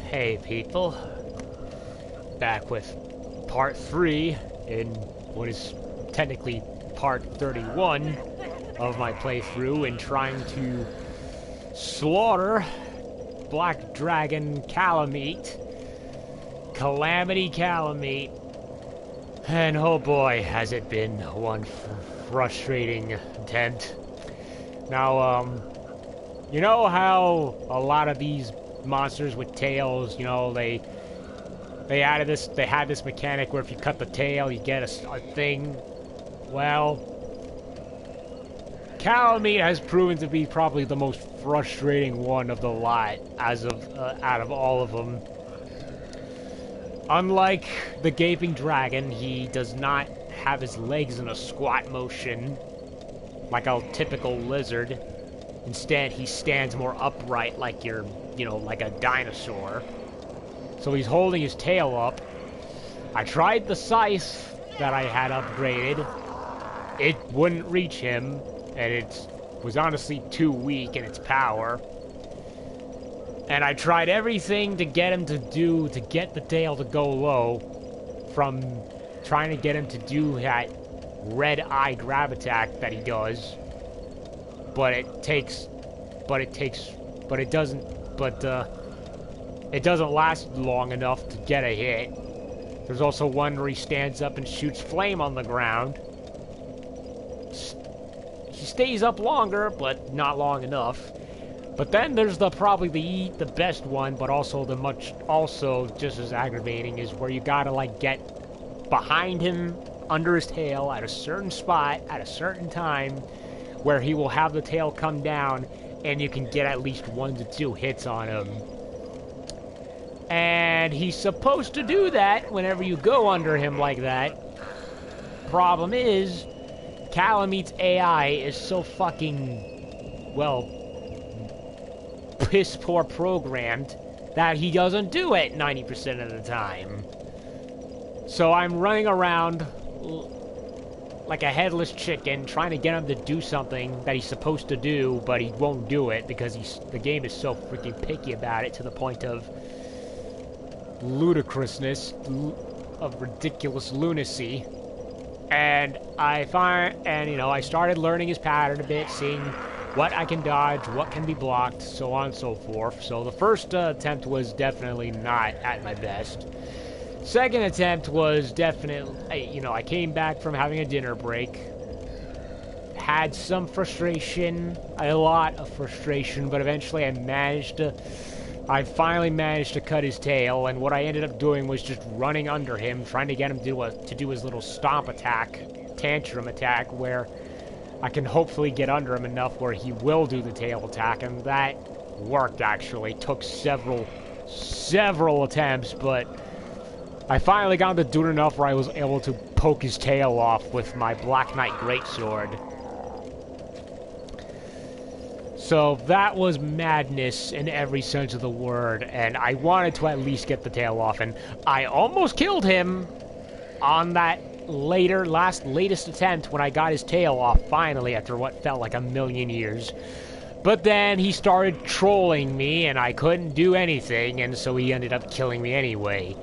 Hey people, back with part 3 in what is technically part 31 of my playthrough in trying to slaughter Black Dragon Kalameet, Calamity Kalameet, and oh boy has it been one frustrating attempt. Now, you know how a lot of these monsters with tails, you know, they had this mechanic where if you cut the tail, you get a thing. Well, Kalameet has proven to be probably the most frustrating one of the lot, as of out of all of them. Unlike the Gaping Dragon, he does not have his legs in a squat motion like a typical lizard. Instead, he stands more upright like like a dinosaur. So he's holding his tail up. I tried the scythe that I had upgraded. It wouldn't reach him, and it was honestly too weak in its power. And I tried everything to get him to get the tail to go low, from trying to get him to do that red eye grab attack that he does. It doesn't last long enough to get a hit. There's also one where he stands up and shoots flame on the ground. He stays up longer, but not long enough. But then there's probably the best one, but also just as aggravating, is where you gotta like get behind him, under his tail, at a certain spot, at a certain time, where he will have the tail come down, and you can get at least 1 to 2 hits on him. And he's supposed to do that whenever you go under him like that. Problem is, Kalameet's AI is so fucking, well, piss poor programmed that he doesn't do it 90% of the time. So I'm running around like a headless chicken, trying to get him to do something that he's supposed to do, but he won't do it because the game is so freaking picky about it, to the point of ludicrousness, of ridiculous lunacy. And I started learning his pattern a bit, seeing what I can dodge, what can be blocked, so on and so forth. So the first attempt was definitely not at my best. Second attempt was definitely, I came back from having a dinner break. Had some frustration, a lot of frustration, but eventually I finally managed to cut his tail, and what I ended up doing was just running under him, trying to get him to do his little stomp attack, tantrum attack, where I can hopefully get under him enough where he will do the tail attack, and that worked actually. Took several attempts, but I finally got him to do it enough where I was able to poke his tail off with my Black Knight Greatsword. So that was madness in every sense of the word, and I wanted to at least get the tail off, and I almost killed him on that latest attempt when I got his tail off, finally, after what felt like a million years. But then he started trolling me, and I couldn't do anything, and so he ended up killing me anyway.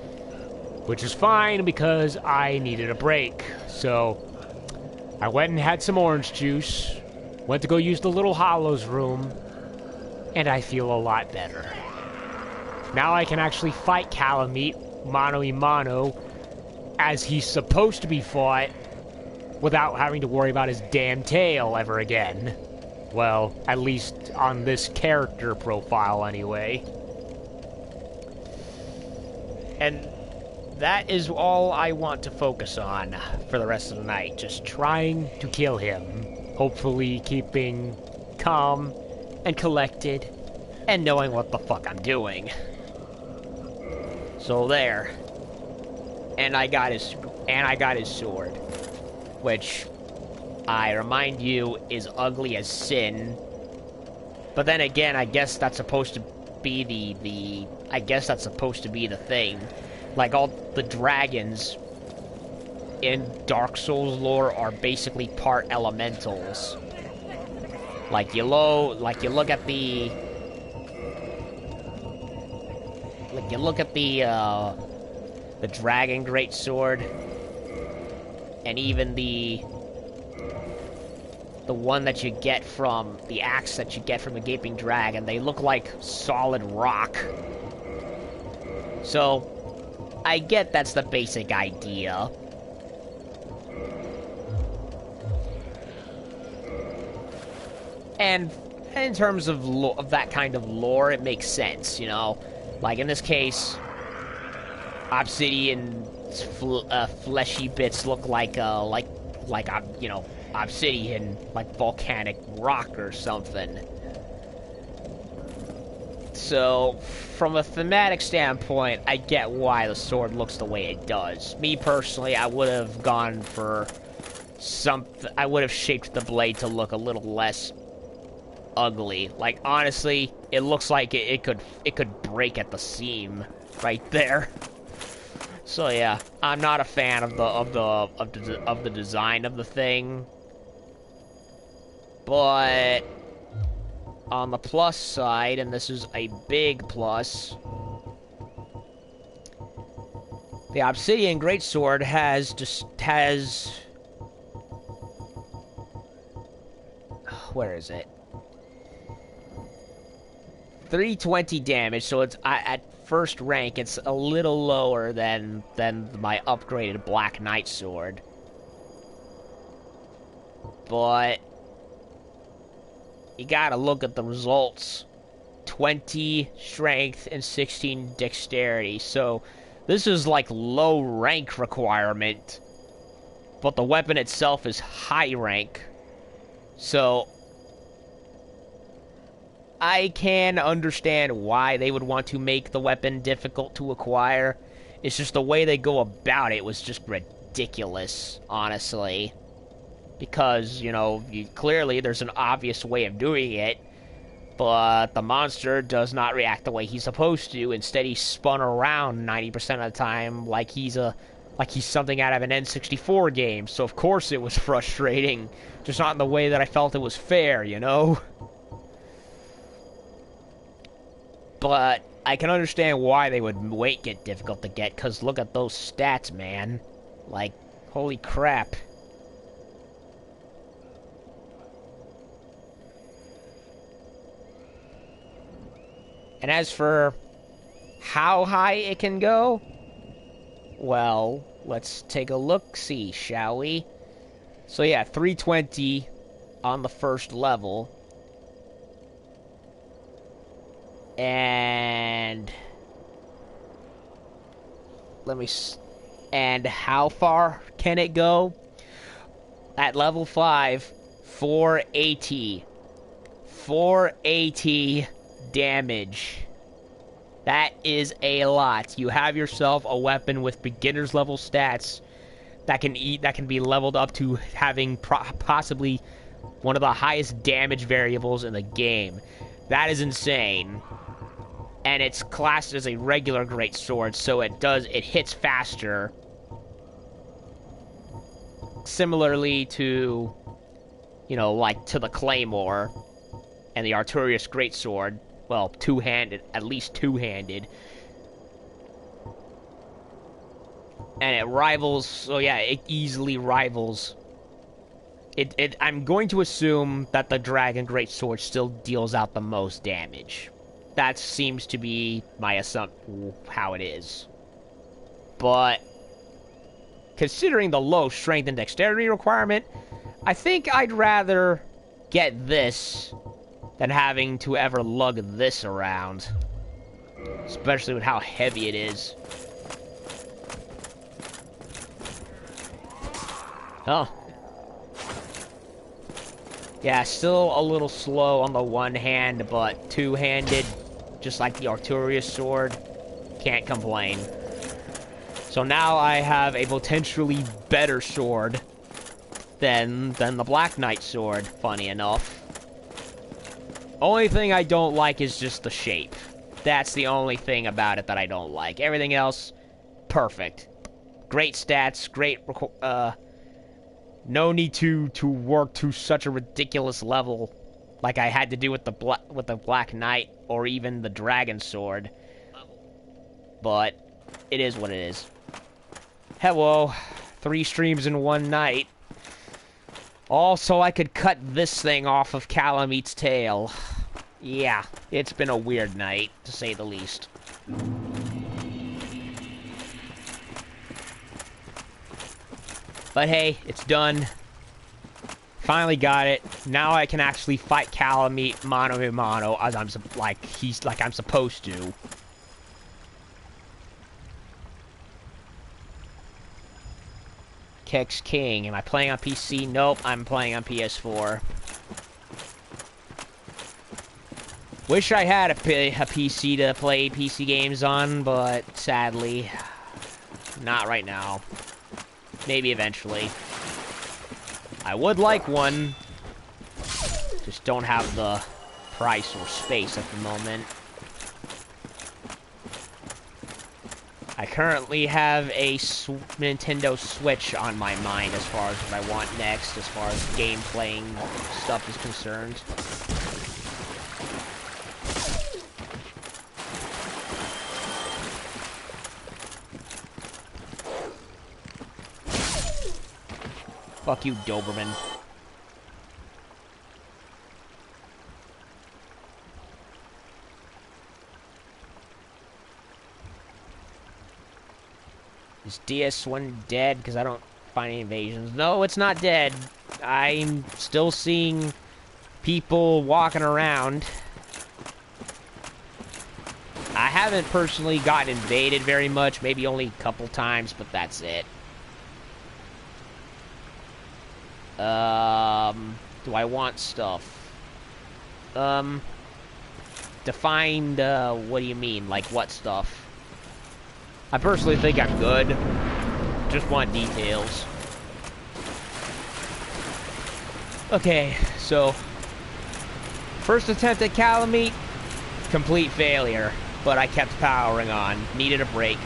Which is fine, because I needed a break. So I went and had some orange juice, went to go use the Little Hollows room, and I feel a lot better. Now I can actually fight Kalameet mano-a-mano as he's supposed to be fought, without having to worry about his damn tail ever again. Well, at least on this character profile anyway. And that is all I want to focus on for the rest of the night. Just trying to kill him. Hopefully keeping calm and collected and knowing what the fuck I'm doing. So there. And I got his sword, which I remind you is ugly as sin. But then again, I guess that's supposed to be the thing. Like, all the dragons in Dark Souls lore are basically part elementals. Like you look at the like you look at the dragon greatsword, and even the one that you get from the axe that you get from a gaping dragon, they look like solid rock. So I get that's the basic idea. And in terms of that kind of lore, it makes sense, you know? Like, in this case, obsidian's fleshy bits look like you know, obsidian, like volcanic rock or something. So, from a thematic standpoint, I get why the sword looks the way it does. Me, personally, I would have gone for something... I would have shaped the blade to look a little less ugly. Like, honestly, it looks like it could break at the seam right there. So yeah, I'm not a fan of the design of the thing. But on the plus side, and this is a big plus, the Obsidian Greatsword has where is it? 320 damage, so it's at first rank, it's a little lower than my upgraded Black Knight sword. But you gotta look at the results. 20 strength and 16 dexterity, so this is like low rank requirement, but the weapon itself is high rank. So I can understand why they would want to make the weapon difficult to acquire. It's just the way they go about it was just ridiculous, honestly. Because, you know, clearly there's an obvious way of doing it, but the monster does not react the way he's supposed to. Instead, he's spun around 90% of the time like he's something out of an N64 game. So of course it was frustrating, just not in the way that I felt it was fair, you know? But I can understand why they would make it difficult to get, because look at those stats, man. Like, holy crap. And as for how high it can go, well, let's take a look-see, shall we? So yeah, 320 on the first level. And and how far can it go? At level 5, 480. 480 damage. That is a lot. You have yourself a weapon with beginner's level stats that can be leveled up to having possibly one of the highest damage variables in the game. That is insane. And it's classed as a regular greatsword, so it hits faster. Similarly to, you know, like to the Claymore and the Artorias Greatsword. Well, two-handed, at least two-handed. And it rivals, so yeah, it easily rivals. I'm going to assume that the Dragon Greatsword still deals out the most damage. That seems to be my assumption, how it is. But considering the low strength and dexterity requirement, I think I'd rather get this than having to ever lug this around. Especially with how heavy it is. Oh. Yeah, still a little slow on the one hand, but two-handed, just like the Artorias sword, can't complain. So now I have a potentially better sword than the Black Knight sword, funny enough. Only thing I don't like is just the shape. That's the only thing about it that I don't like. Everything else, perfect. Great stats, great, no need to work to such a ridiculous level like I had to do with the Black Knight or even the Dragon Sword. but it is what it is. Hello, 3 streams in one night. Also, I could cut this thing off of Kalameet's tail. Yeah, it's been a weird night, to say the least. But hey, it's done. Finally got it. Now I can actually fight Kalameet mano a mano as I'm I'm supposed to. Kex King. Am I playing on PC? Nope, I'm playing on PS4. Wish I had a PC to play PC games on, but sadly, not right now. Maybe eventually. I would like one, just don't have the price or space at the moment. I currently have a Nintendo Switch on my mind as far as what I want next, as far as game playing stuff is concerned. Fuck you, Doberman. Is DS1 dead? Because I don't find any invasions. No, it's not dead. I'm still seeing people walking around. I haven't personally gotten invaded very much. Maybe only a couple times, but that's it. Do I want stuff? Define, what do you mean? Like, what stuff? I personally think I'm good. Just want details. Okay, so... first attempt at Kalameet, complete failure. But I kept powering on. Needed a break.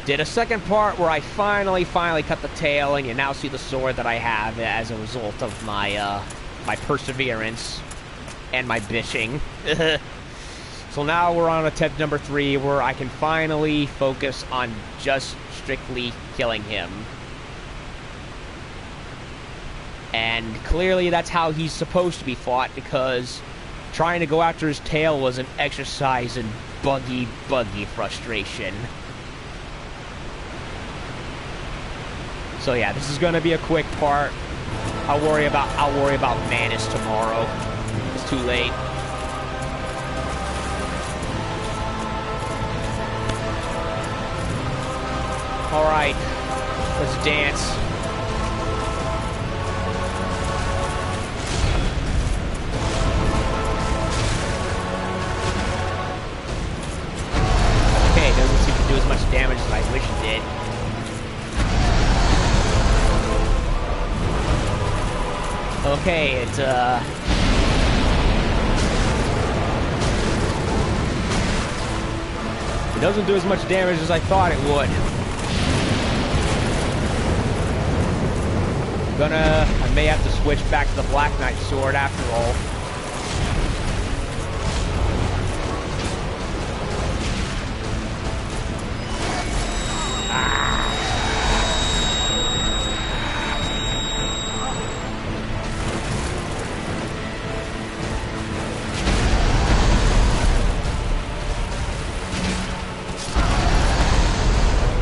Did a second part where I finally cut the tail, and you now see the sword that I have as a result of my, my perseverance and my bitching. So now we're on attempt number 3, where I can finally focus on just strictly killing him. And clearly that's how he's supposed to be fought, because trying to go after his tail was an exercise in buggy frustration. So yeah, this is gonna be a quick part. I'll worry about Manus tomorrow. It's too late. Alright, let's dance. Okay, it doesn't seem to do as much damage as I wish it did. Okay, it doesn't do as much damage as I thought it would. I may have to switch back to the Black Knight sword after all.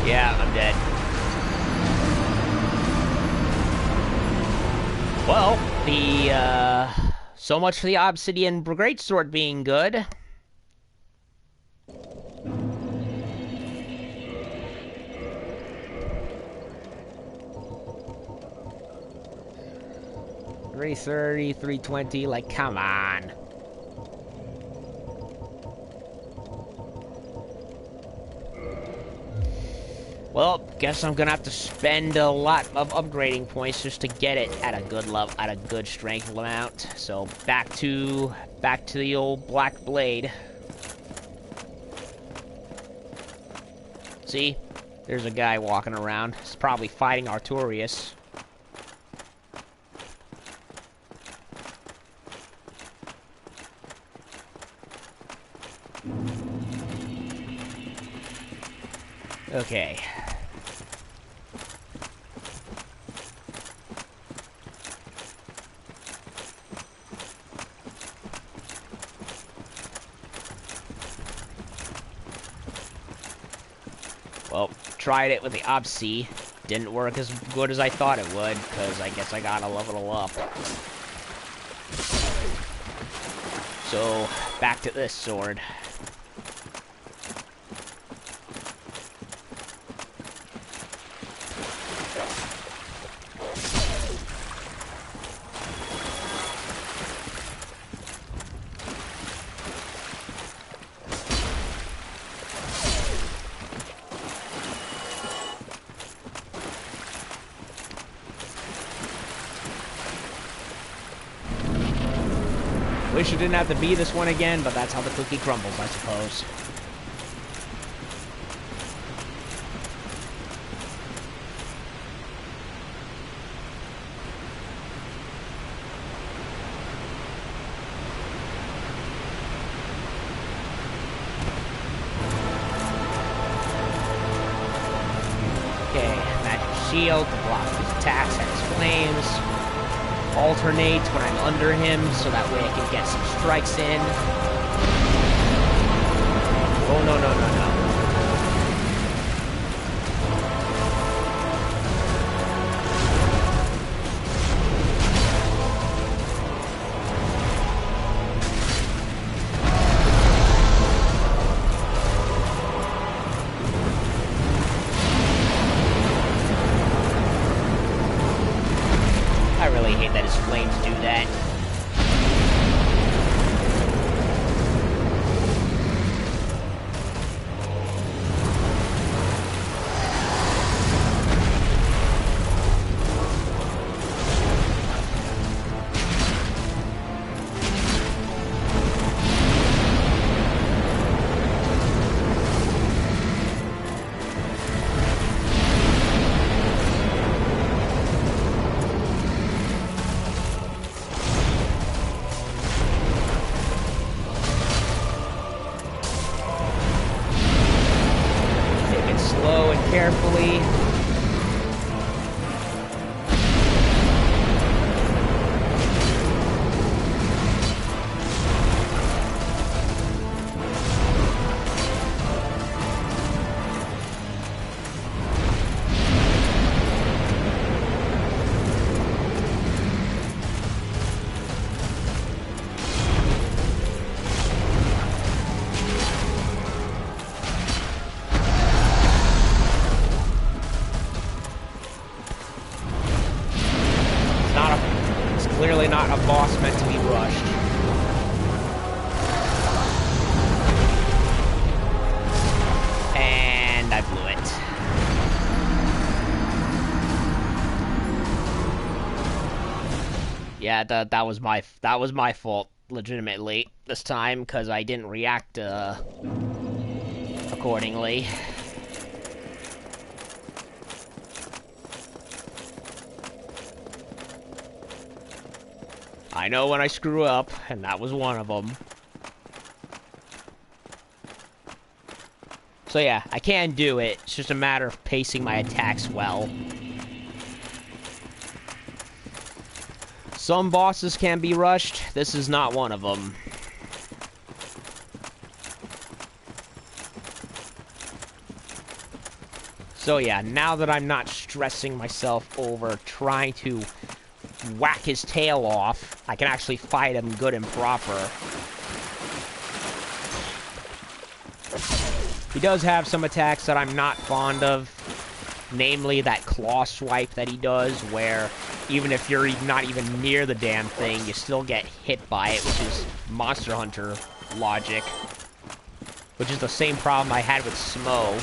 Yeah, I'm dead. Well, so much for the Obsidian Greatsword being good. $330, $320, like, come on. Well, guess I'm gonna have to spend a lot of upgrading points just to get it at a good level, at a good strength amount. So back to the old Black Blade. See, there's a guy walking around. He's probably fighting Artorias. Okay. Well, tried it with the Opsi. Didn't work as good as I thought it would, because I guess I gotta level up. So, back to this sword. Wish it didn't have to be this one again, but that's how the cookie crumbles, I suppose. Okay, magic shield to block his attacks and his flames. Alternates when I'm under him, so that way I can get some strikes in. Oh, no, no, no, no. Flames do that. Carefully. Clearly not a boss meant to be rushed. And I blew it. Yeah, that was my fault, legitimately, this time, because I didn't react accordingly. I know when I screw up, and that was one of them. So yeah, I can do it. It's just a matter of pacing my attacks well. Some bosses can be rushed. This is not one of them. So yeah, now that I'm not stressing myself over trying to whack his tail off, I can actually fight him good and proper. He does have some attacks that I'm not fond of, namely that claw swipe that he does, where even if you're not even near the damn thing, you still get hit by it, which is Monster Hunter logic. Which is the same problem I had with Smo.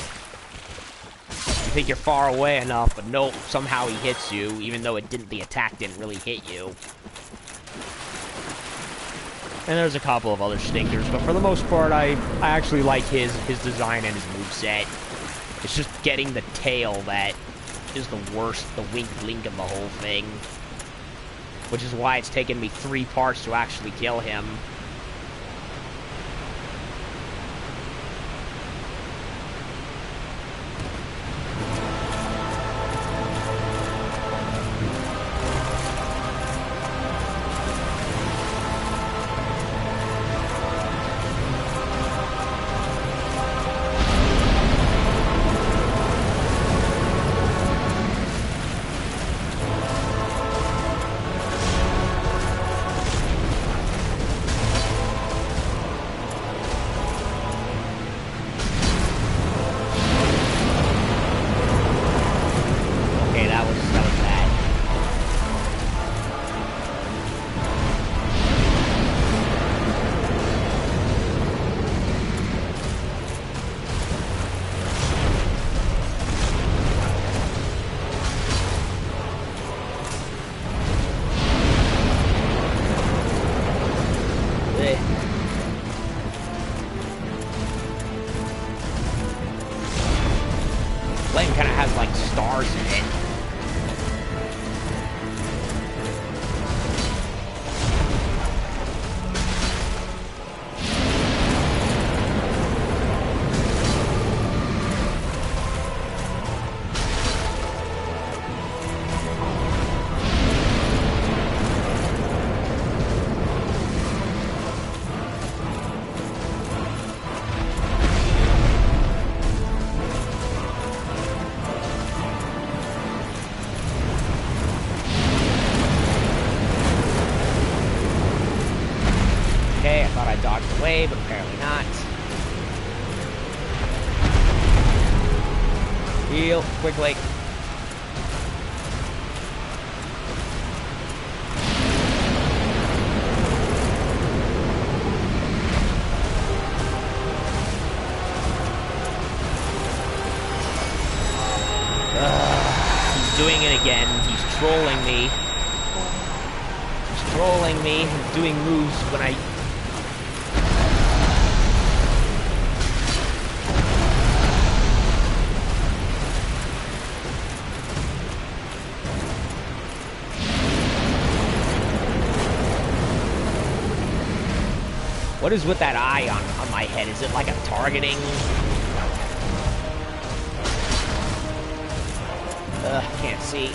You think you're far away enough, but nope, somehow he hits you, even though the attack didn't really hit you. And there's a couple of other stinkers, but for the most part, I actually like his design and his moveset. It's just getting the tail that is the worst, the wink blink of the whole thing. Which is why it's taken me 3 parts to actually kill him. flame kind of has like stars in it. But apparently not. Heal quickly. He's doing it again. He's trolling me. He's trolling me. He's doing moves when I... What is with that eye on my head? Is it like a targeting? Can't see.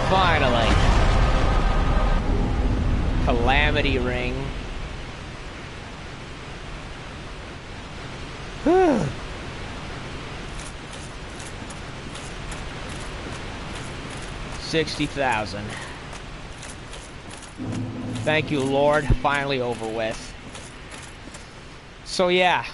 Finally. Calamity ring. Whew. $60,000. Thank you, Lord. Finally over with. So yeah,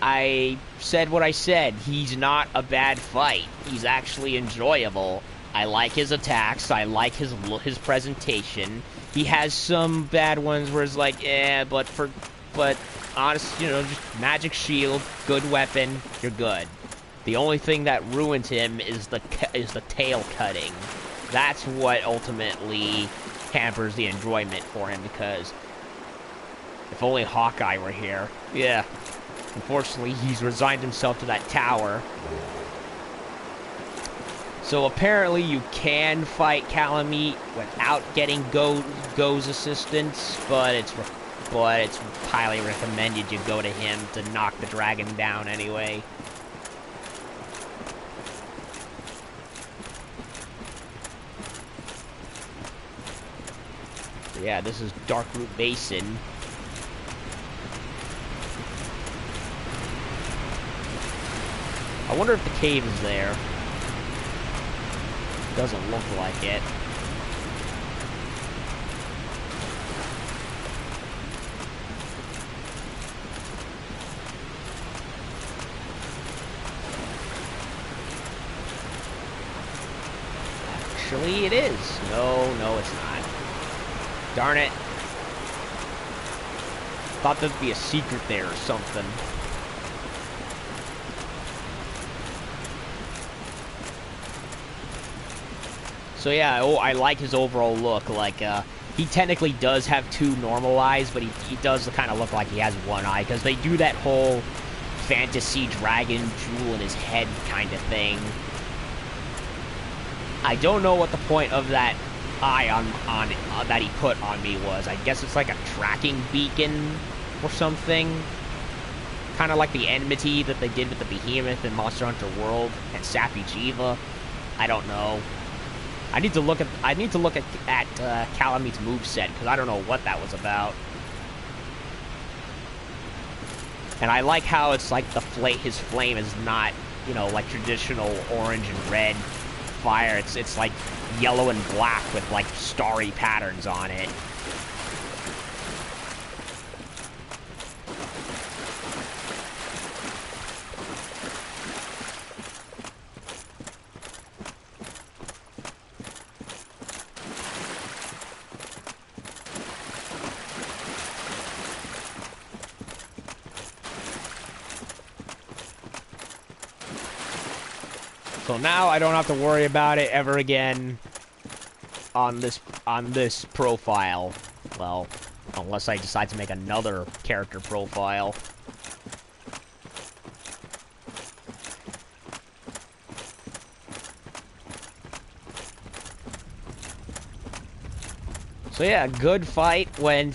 I said what I said. He's not a bad fight. He's actually enjoyable. I like his attacks. I like his presentation. He has some bad ones where it's like, but honest, you know, just magic shield, good weapon, you're good. The only thing that ruins him is the tail cutting. That's what ultimately hampers the enjoyment for him, because if only Hawkeye were here. Yeah. Unfortunately, he's resigned himself to that tower. So apparently you can fight Kalameet without getting Go's assistance, but it's highly recommended you go to him to knock the dragon down anyway. Yeah, this is Darkroot Basin. I wonder if the cave is there. Doesn't look like it. Actually, it is. No, it's not. Darn it. Thought there'd be a secret there or something. So yeah, I like his overall look. Like, he technically does have two normal eyes, but he does kind of look like he has one eye, because they do that whole fantasy dragon jewel in his head kind of thing. I don't know what the point of that eye on that he put on me was. I guess it's like a tracking beacon or something. Kind of like the enmity that they did with the Behemoth in Monster Hunter World and Sappy Jiva. I don't know. I need to look at Kalameet's moveset, because I don't know what that was about. And I like how it's like his flame is not you know, like traditional orange and red fire. It's like yellow and black with like starry patterns on it. So now I don't have to worry about it ever again on this profile. Well, unless I decide to make another character profile. So yeah, good fight when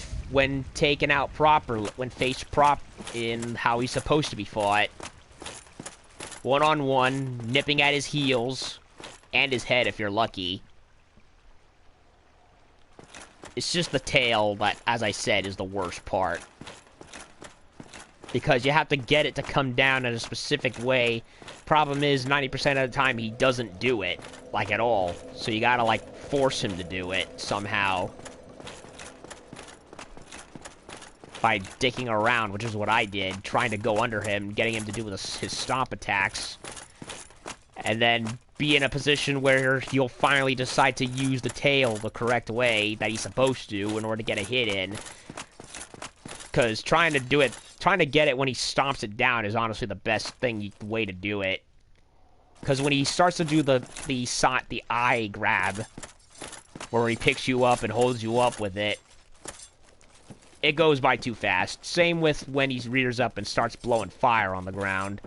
taken out properly, when faced prop in how he's supposed to be fought. One-on-one, nipping at his heels, and his head if you're lucky. It's just the tail that, as I said, is the worst part. Because you have to get it to come down in a specific way. Problem is, 90% of the time, he doesn't do it, like, at all. So you gotta, like, force him to do it, somehow. By dicking around, which is what I did, trying to go under him, getting him to do his stomp attacks, and then be in a position where he'll finally decide to use the tail the correct way that he's supposed to in order to get a hit in. Because trying to get it when he stomps it down is honestly the best way to do it. Because when he starts to do the eye grab, where he picks you up and holds you up with it, it goes by too fast. Same with when he rears up and starts blowing fire on the ground.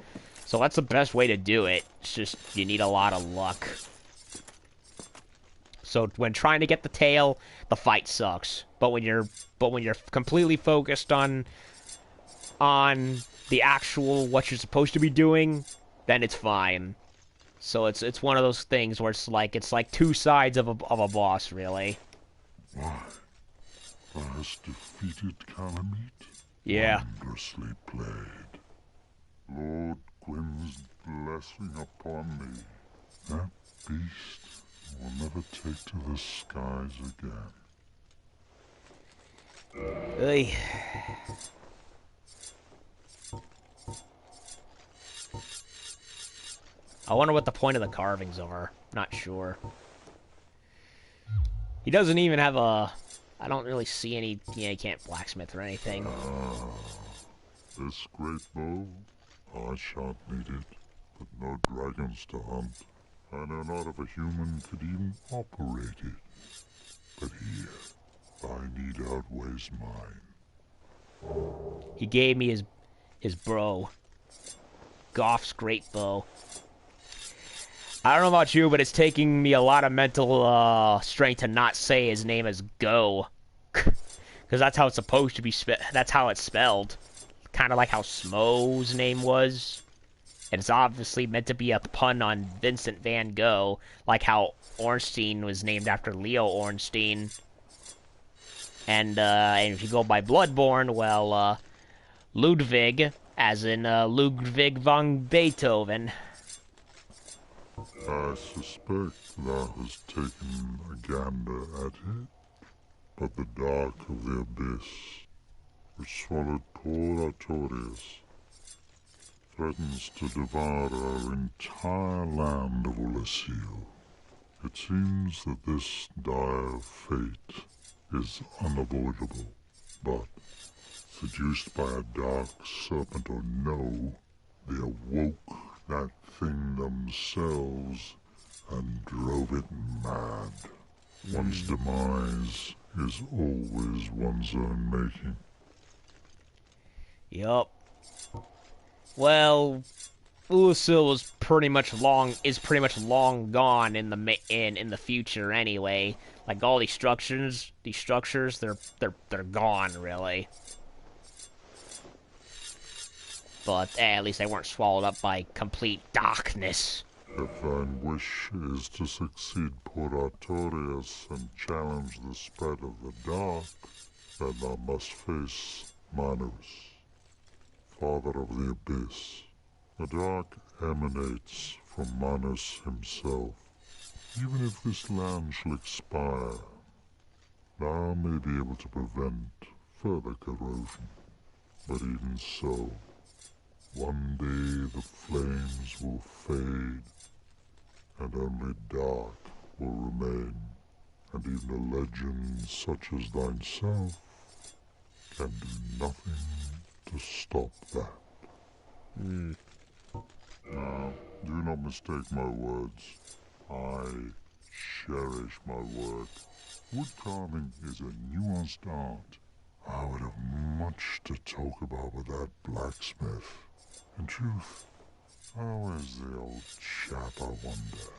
So that's the best way to do it. It's just, you need a lot of luck. So when trying to get the tail, the fight sucks. But when you're completely focused on the actual what you're supposed to be doing, then it's fine. So it's one of those things where it's like two sides of a boss, really. Why? Thou hast defeated Kalameet? Yeah. Wondrously played. Lord Gwyn's blessing upon thee. That beast will never take to the skies again. Hey. I wonder what the point of the carvings are. Not sure. He doesn't even have a... I don't really see any... Yeah, he can't blacksmith or anything. This great bow, I shan't need it, but no dragons to hunt. I know not if a human could even operate it. But here, thy need outweighs mine. He gave me his bow. Goff's great bow. I don't know about you, but it's taking me a lot of mental strength to not say his name as Go. Because that's how it's supposed to be that's how it's spelled. Kind of like how Smo's name was. And it's obviously meant to be a pun on Vincent van Gogh. Like how Ornstein was named after Leo Ornstein. And if you go by Bloodborne, well, Ludwig, as in Ludwig von Beethoven. I suspect thou hast taken a gander at it, but the dark of the abyss, which swallowed poor Artorias, threatens to devour our entire land of Oolacile. It seems that this dire fate is unavoidable, but, seduced by a dark serpent or no, they awoke that thing themselves and drove it mad. One's demise is always one's own making. Yup. Well, Oolacile is pretty much long gone in the future anyway. Like all these structures, they're gone really. But at least they weren't swallowed up by complete darkness. If thine wish is to succeed poor Artorias and challenge the spread of the dark, then thou must face Manus, father of the abyss. The dark emanates from Manus himself. Even if this land shall expire, thou may be able to prevent further corrosion. But even so, one day the flames will fade, and only dark will remain, and even a legend such as thyself can do nothing to stop that. Now, do not mistake my words. I cherish my work. Wood carving is a nuanced art. I would have much to talk about with that blacksmith. In truth, how is the old chap, I wonder?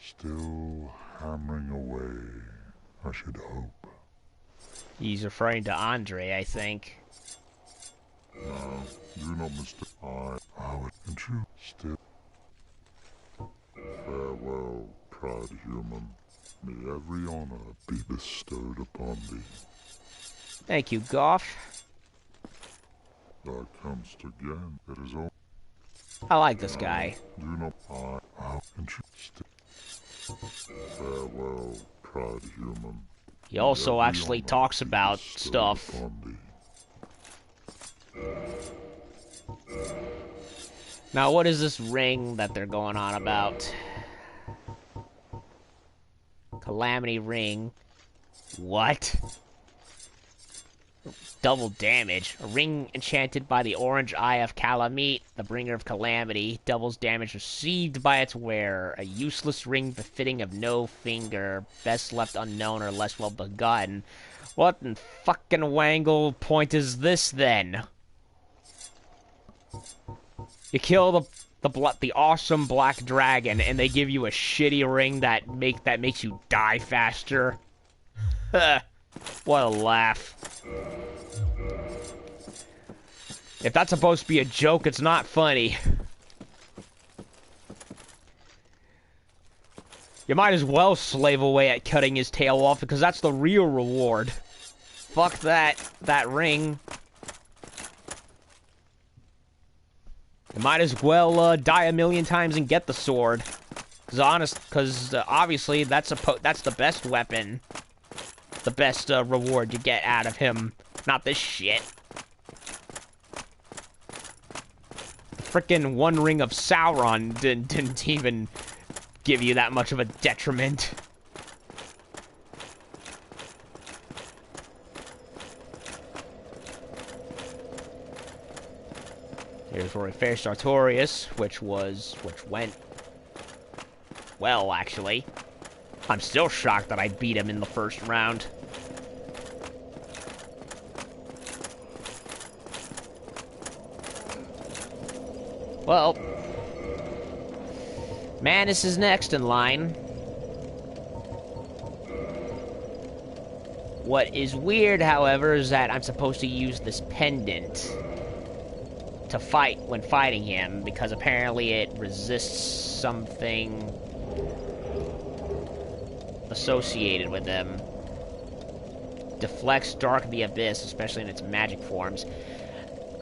Still hammering away, I should hope. He's referring to Andre, I think. Now, do not mistake. I would, in truth, still. Farewell, proud human. May every honor be bestowed upon thee. Thank you, Goff. Thou comest again. It is all. I like this guy. Do not. In truth, still. Farewell, proud human. He also actually talks about stuff. Now, what is this ring that they're going on about? Calamity ring. What? Double damage. A ring enchanted by the orange eye of Kalameet, the bringer of calamity. Doubles damage received by its wearer. A useless ring befitting of no finger. Best left unknown or less well begotten. What in fucking wangle point is this, then? You kill the awesome black dragon, and they give you a shitty ring that makes you die faster. What a laugh. If that's supposed to be a joke, it's not funny. You might as well slave away at cutting his tail off, because that's the real reward. Fuck that ring. You might as well die a million times and get the sword. Because obviously that's the best weapon. The best reward you get out of him. Not this shit. Frickin' one ring of Sauron didn't even give you that much of a detriment. Here's where we faced Artorias, which went well, actually. I'm still shocked that I beat him in the first round. Well, Manus is next in line. What is weird, however, is that I'm supposed to use this pendant to fight when fighting him, because apparently it resists something associated with him. Deflects Dark the Abyss, especially in its magic forms.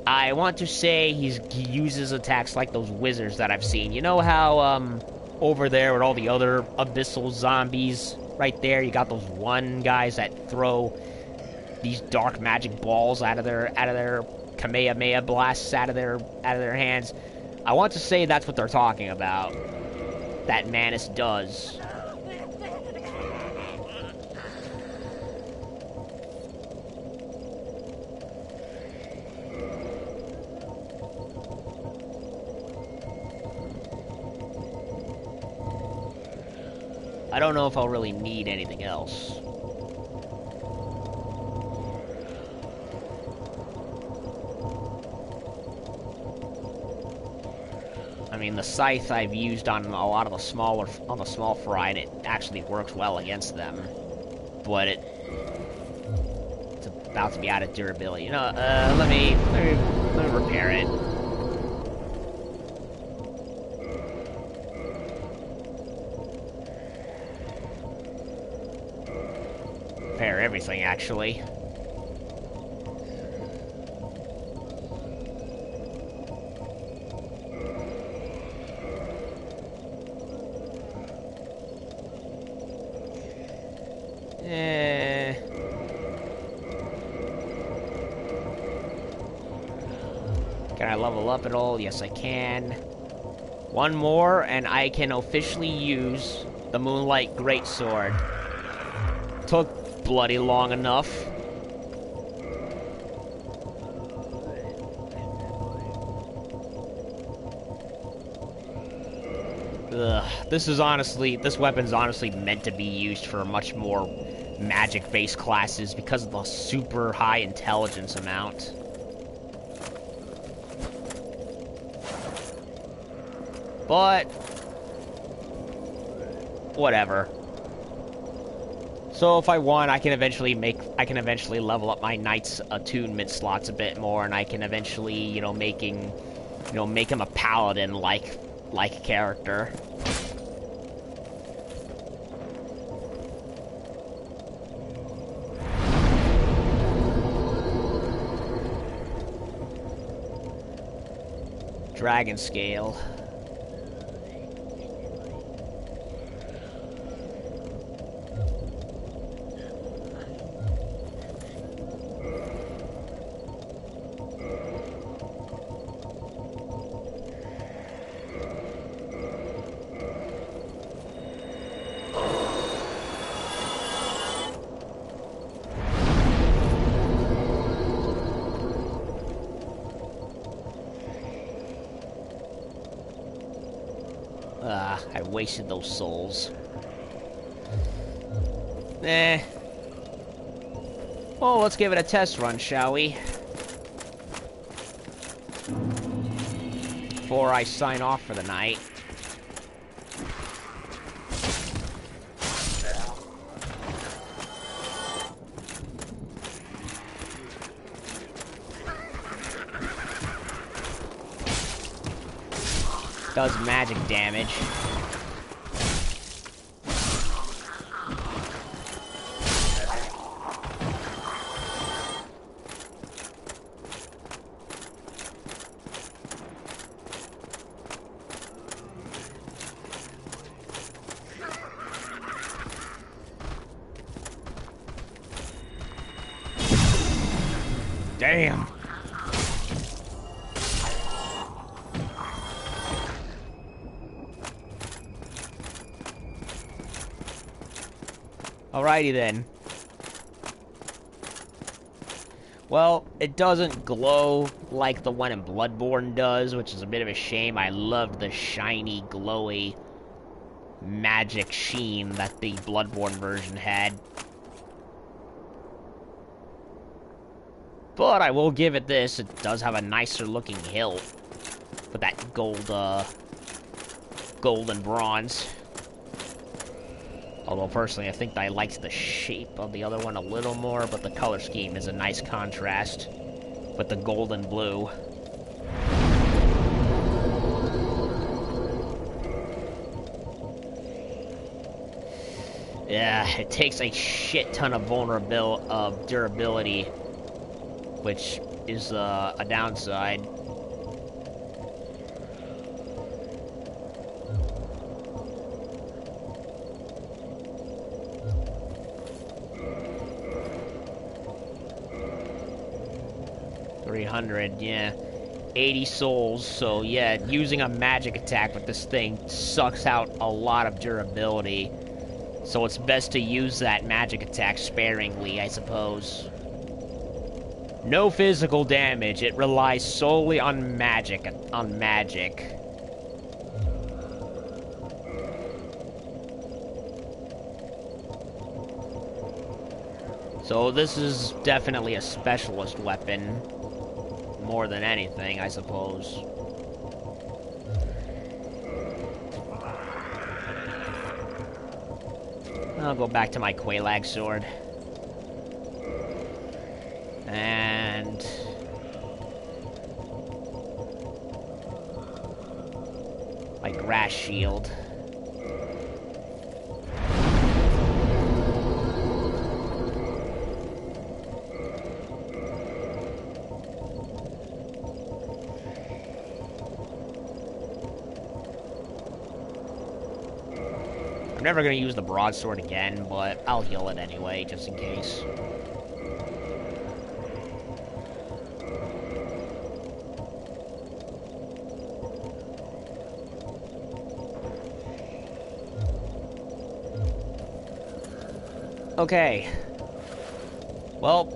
I want to say he uses attacks like those wizards that I've seen. You know how, over there with all the other abyssal zombies, right there, you got those one guys that throw these dark magic balls out of their Kamehameha blasts out of their hands. I want to say that's what they're talking about. That Manus does. I don't know if I'll really need anything else. I mean, the scythe I've used on a lot of the small fry, and it actually works well against them. But it's about to be out of durability. You know, let me repair it. Repair everything, actually. Eh... Can I level up at all? Yes, I can. One more, and I can officially use the Moonlight Greatsword. Took bloody long enough. Ugh. This weapon's honestly meant to be used for much more magic-based classes because of the super high intelligence amount. But whatever. So if I want, I can eventually level up my knight's attunement slots a bit more, and I can eventually, make him a paladin like character. Dragon scale. I wasted those souls. Well, let's give it a test run, shall we? Before I sign off for the night. Does magic damage. Damn. Alrighty then. Well, it doesn't glow like the one in Bloodborne does, which is a bit of a shame. I loved the shiny, glowy magic sheen that the Bloodborne version had. But I will give it this. It does have a nicer looking hilt with that gold and bronze. Although, personally, I think I liked the shape of the other one a little more, but the color scheme is a nice contrast with the gold and blue. Yeah, it takes a shit ton of durability, which is a downside. Yeah, 80 souls, so yeah, using a magic attack with this thing sucks out a lot of durability, so it's best to use that magic attack sparingly, I suppose. No physical damage, it relies solely on magic. So this is definitely a specialist weapon. More than anything, I suppose. I'll go back to my Quelaag sword. And my grass shield. never going to use the broadsword again, but I'll heal it anyway, just in case. Okay. Well,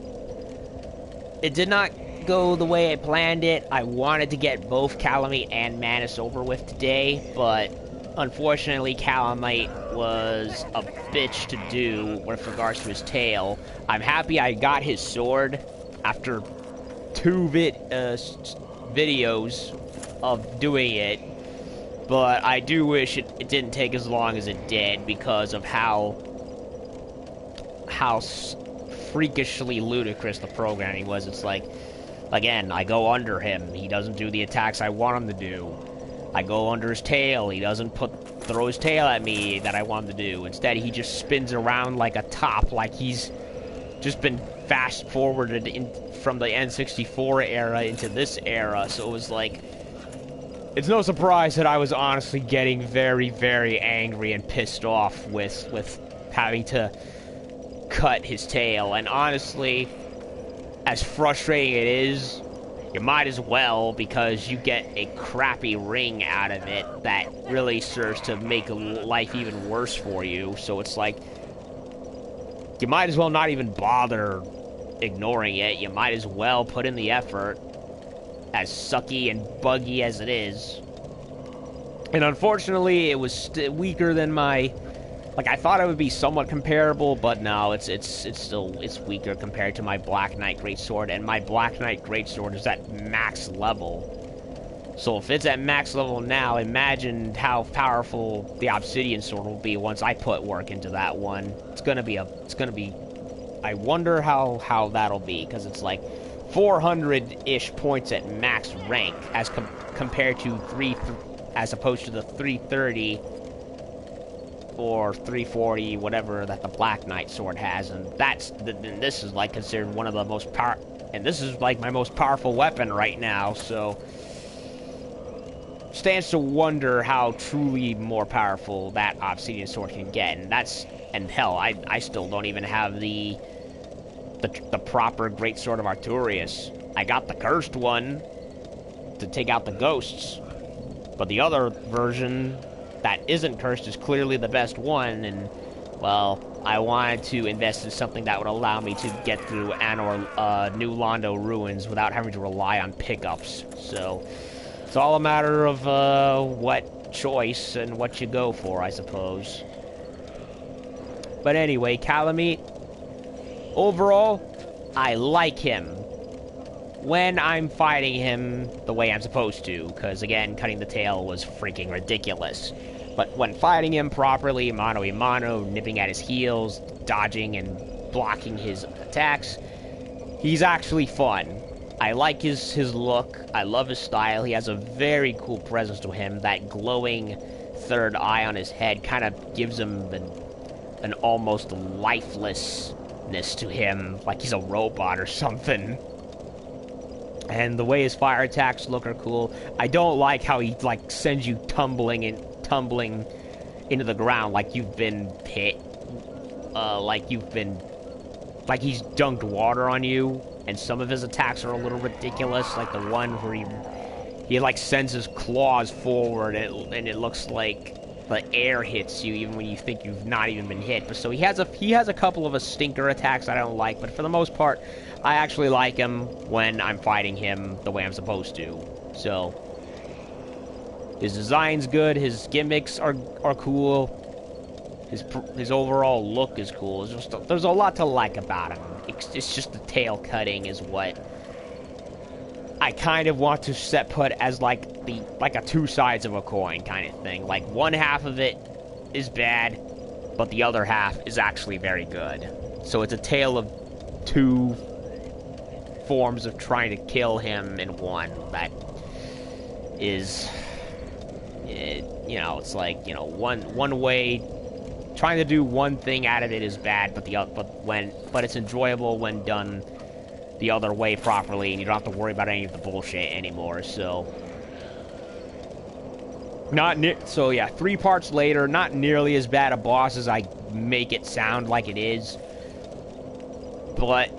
it did not go the way I planned it. I wanted to get both Kalameet and Manus over with today, but unfortunately Kalameet was a bitch to do with regards to his tail. I'm happy I got his sword after 2 videos of doing it, but I do wish it didn't take as long as it did because of how freakishly ludicrous the programming was. It's like, again, I go under him, he doesn't do the attacks I want him to do. I go under his tail, he doesn't throw his tail at me that I want him to do. Instead, he just spins around like a top, like he's just been fast forwarded from the N64 era into this era. So it was like, it's no surprise that I was honestly getting very, very angry and pissed off with having to cut his tail. And honestly, as frustrating it is, you might as well, because you get a crappy ring out of it that really serves to make life even worse for you. So it's like, you might as well not even bother ignoring it. You might as well put in the effort, as sucky and buggy as it is. And unfortunately, it was weaker than my... Like, I thought it would be somewhat comparable, but no, it's weaker compared to my Black Knight Greatsword, and my Black Knight Greatsword is at max level. So if it's at max level now, imagine how powerful the Obsidian Sword will be once I put work into that one. It's gonna be I wonder how that'll be, because it's like 400-ish points at max rank as compared to as opposed to the 330 or 340, whatever that the Black Knight sword has, and this is like considered one of the most and this is like my most powerful weapon right now. So stands to wonder how truly more powerful that Obsidian sword can get, and hell, I still don't even have the proper Greatsword of Arturius. I got the cursed one to take out the ghosts, but the other version that isn't cursed is clearly the best one, and, well, I wanted to invest in something that would allow me to get through New Londo Ruins without having to rely on pickups. So it's all a matter of what choice and what you go for, I suppose. But anyway, Kalameet, overall, I like him when I'm fighting him the way I'm supposed to, because, again, cutting the tail was freaking ridiculous. But when fighting him properly, mano-a-mano, nipping at his heels, dodging and blocking his attacks, he's actually fun. I like his look, I love his style, he has a very cool presence to him. That glowing third eye on his head kind of gives him an almost lifelessness to him, like he's a robot or something. And the way his fire attacks look are cool. I don't like how he, like, sends you tumbling into the ground like you've been hit. Like he's dunked water on you. And some of his attacks are a little ridiculous, like the one where he like sends his claws forward and it looks like the air hits you even when you think you've not even been hit. But so he has a couple of stinker attacks I don't like, but for the most part, I actually like him when I'm fighting him the way I'm supposed to. So his design's good, his gimmicks are cool, his overall look is cool. There's a lot to like about him. It's just the tail cutting is what I kind of want to put as like a two sides of a coin kind of thing. Like, one half of it is bad, but the other half is actually very good. So it's a tale of two forms of trying to kill him in one. That is, it's like, one way. Trying to do one thing out of it is bad, but it's enjoyable when done the other way properly, and you don't have to worry about any of the bullshit anymore. So So yeah, 3 parts later, not nearly as bad a boss as I make it sound like it is. But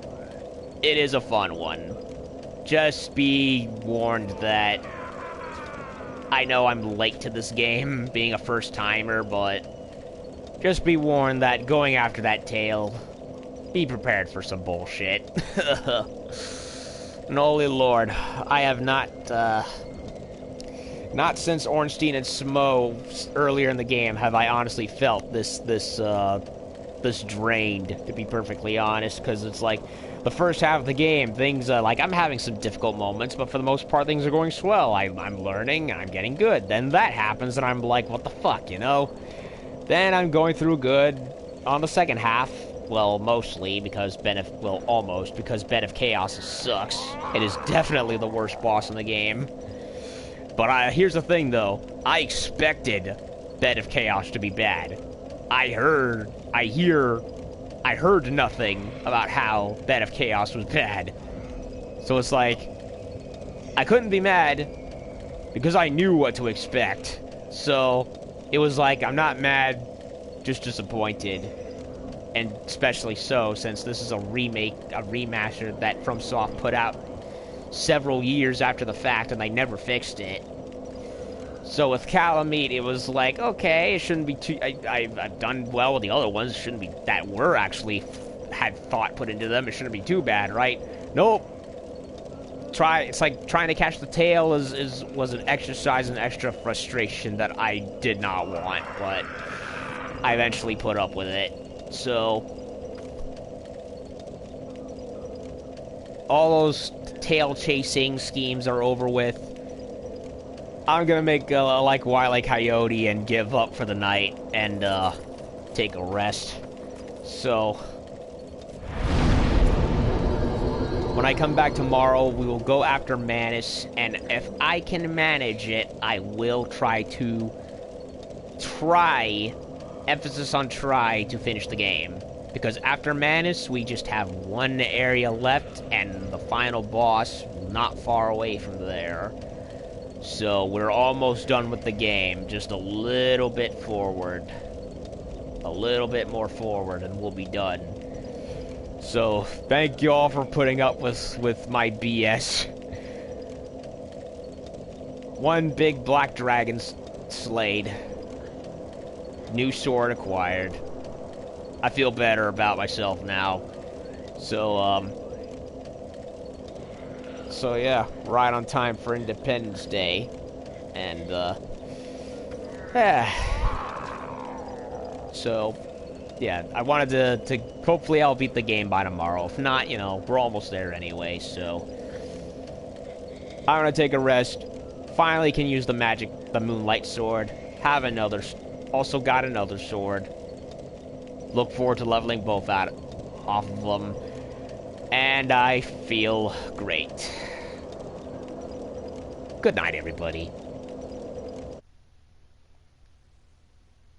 it is a fun one. Just be warned that I know I'm late to this game, being a first-timer, but just be warned that going after that tail, be prepared for some bullshit. And holy lord, I have not since Ornstein and Smo earlier in the game have I honestly felt this drained, to be perfectly honest, because it's like, the first half of the game, things, like, I'm having some difficult moments, but for the most part, things are going swell. I'm learning, and I'm getting good. Then that happens, and I'm like, what the fuck, you know? Then I'm going through good on the second half. Well, mostly, because almost, because Bed of Chaos sucks. It is definitely the worst boss in the game. But here's the thing, though. I expected Bed of Chaos to be bad. I heard nothing about how Bed of Chaos was bad. So it's like, I couldn't be mad because I knew what to expect. So it was like, I'm not mad, just disappointed. And especially so, since this is a remaster that FromSoft put out several years after the fact and they never fixed it. So with Kalameet, it was like, okay, it shouldn't be too... I've done well with the other ones. It shouldn't be... That were actually... had thought put into them. It shouldn't be too bad, right? Nope. It's like trying to catch the tail was an exercise in extra frustration that I did not want, but I eventually put up with it. So... all those tail-chasing schemes are over with. I'm gonna make like Wile E. Coyote and give up for the night and take a rest. So when I come back tomorrow, we will go after Manus, and if I can manage it, I will try, emphasis on try, to finish the game. Because after Manus, we just have one area left, and the final boss not far away from there. So we're almost done with the game, just a little bit forward. A little bit more forward and we'll be done. So thank you all for putting up with my BS. One big black dragon slayed. New sword acquired. I feel better about myself now. So yeah, right on time for Independence Day, and so yeah, I wanted to hopefully I'll beat the game by tomorrow. If not, you know, we're almost there anyway. So I'm gonna take a rest. Finally, can use the Moonlight Sword. Also got another sword. Look forward to leveling both off of them. And I feel great. Good night, everybody.